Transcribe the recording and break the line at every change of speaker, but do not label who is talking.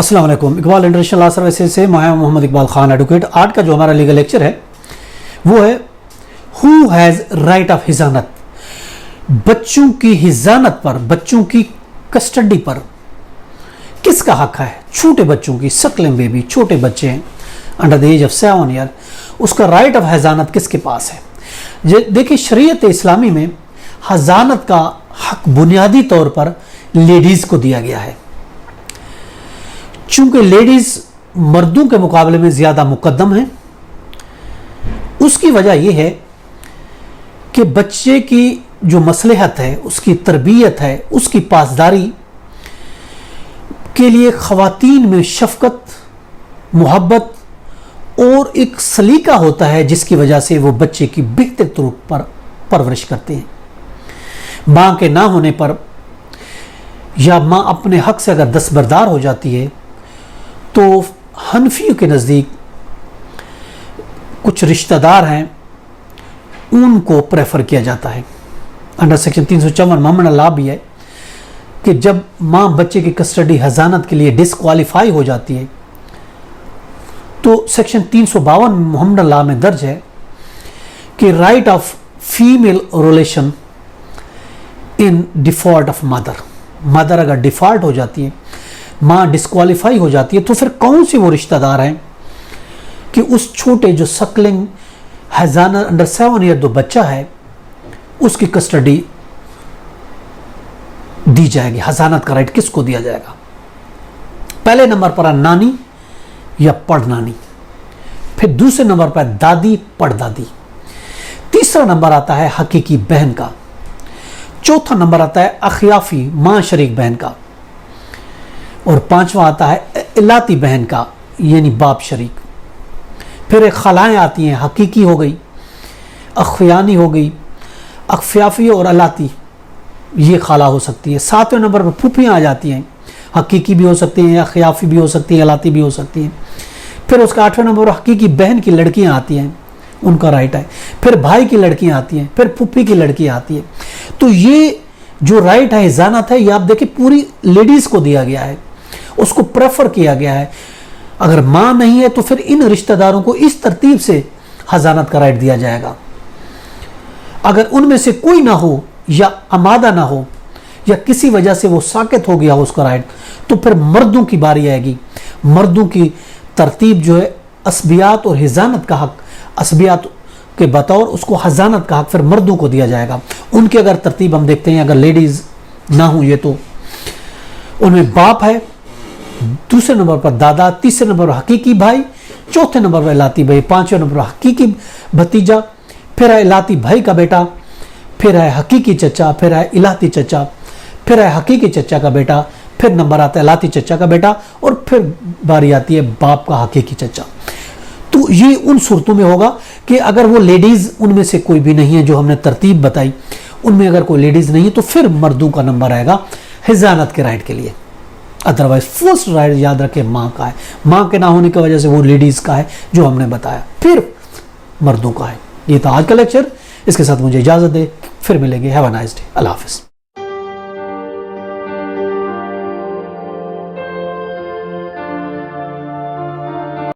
अस्सलाम वालेकुम। Iqbal international law services से मैं मोहम्मद इकबाल खान एडवोकेट। आज का जो हमारा लीगल लेक्चर है वो है हु हैज़ राइट ऑफ हिजानत। बच्चों की हिजानत पर, बच्चों की कस्टडी पर किसका हक है? छोटे बच्चों की, सकलिंग बेबी, छोटे बच्चे हैं under the age of 7 year, उसका राइट ऑफ हिजानत किसके पास है? देखिए, शरीयत इस्लामी में हिजानत का हक बुनियादी तौर पर लेडीज़ को दिया गया है। चूंकि लेडीज मर्दों के मुकाबले में ज़्यादा मुकद्दम हैं, उसकी वजह यह है कि बच्चे की जो मसलहत है, उसकी तरबियत है, उसकी पासदारी के लिए ख़वातीन में शफ़क़त, मोहब्बत और एक सलीका होता है जिसकी वजह से वो बच्चे की बेहतर तौर पर परवरिश करते हैं। माँ के ना होने पर या माँ अपने हक से अगर दस्तबरदार हो जाती है तो हनफियों के नज़दीक कुछ रिश्तेदार हैं, उनको प्रेफर किया जाता है। अंडर सेक्शन 354 मोहम्मद लॉ भी है कि जब माँ बच्चे की कस्टडी हजानत के लिए डिसक्वालीफाई हो जाती है तो सेक्शन 352 मोहम्मद लॉ में दर्ज है कि right of female relation in default of mother अगर डिफॉल्ट हो जाती है, माँ डिस्क्वालीफाई हो जाती है, तो फिर कौन से वो रिश्तेदार हैं कि उस छोटे जो सकलिंग हजाना अंडर 7 ईयर जो बच्चा है उसकी कस्टडी दी जाएगी। हजानत का राइट किसको दिया जाएगा? पहले नंबर पर है नानी या पड़नानी, फिर दूसरे नंबर पर दादी पड़दादी, तीसरा नंबर आता है हकीकी बहन का, चौथा नंबर आता है अखियाफी माँ शरीक बहन का, और पांचवा आता है इलाती बहन का यानी बाप शरीक। फिर एक खलाएँ आती हैं, हकीकी हो गई, अखियानी हो गई, अखफियाफी और अलाती, ये खाला हो सकती है। 7वें नंबर पर फूफियाँ आ जाती हैं, हकीकी भी हो सकती हैं, अखियाफी भी हो सकती हैं, अलाती भी हो सकती हैं। फिर उसका 8वें नंबर पर हकीकी बहन की लड़कियाँ आती हैं, उनका राइट है। फिर भाई की लड़कियाँ आती हैं, फिर फूफी की लड़कियाँ आती हैं। तो ये जो राइट है, हिजानत है, ये आप देखिए पूरी लेडीज़ को दिया गया है, उसको प्रेफर किया गया है। अगर माँ नहीं है तो फिर इन रिश्तेदारों को इस तरतीब से हजानत का राइट दिया जाएगा। अगर उनमें से कोई ना हो या आमादा ना हो या किसी वजह से वो साकित हो गया हो उसका राइट, तो फिर मर्दों की बारी आएगी। मर्दों की तरतीब जो है असबियात और हिजानत का हक, असबियात के बतौर उसको हजानत का हक फिर मर्दों को दिया जाएगा। उनकी अगर तरतीब हम देखते हैं, अगर लेडीज़ ना हो ये, तो उनमें बाप है, दूसरे नंबर पर दादा, तीसरे नंबर पर हकीकी भाई, चौथे नंबर पर इलाती भाई, पांचवें नंबर पर हकीकी भतीजा, फिर है इलाती भाई का बेटा, फिर है हकीकी चचा, फिर है इलाती चचा, फिर है हकीकी चचा का बेटा, फिर नंबर आता है इलाती चचा का बेटा, और फिर बारी आती है बाप का हकीकी चचा। तो ये उन सूरतों में होगा कि अगर वो लेडीज़ उनमें से कोई भी नहीं है जो हमने तरतीब बताई, उनमें अगर कोई लेडीज़ नहीं है तो फिर मर्दों का नंबर आएगा हिजानत के राइट के लिए। अदरवाइज फर्स्ट राइट याद रखें माँ का है, माँ के ना होने की वजह से वो लेडीज़ का है जो हमने बताया, फिर मर्दों का है। ये था आज का लेक्चर, इसके साथ मुझे इजाज़त दे, फिर मिलेंगे। Have a nice day. अल्लाह हाफिज़।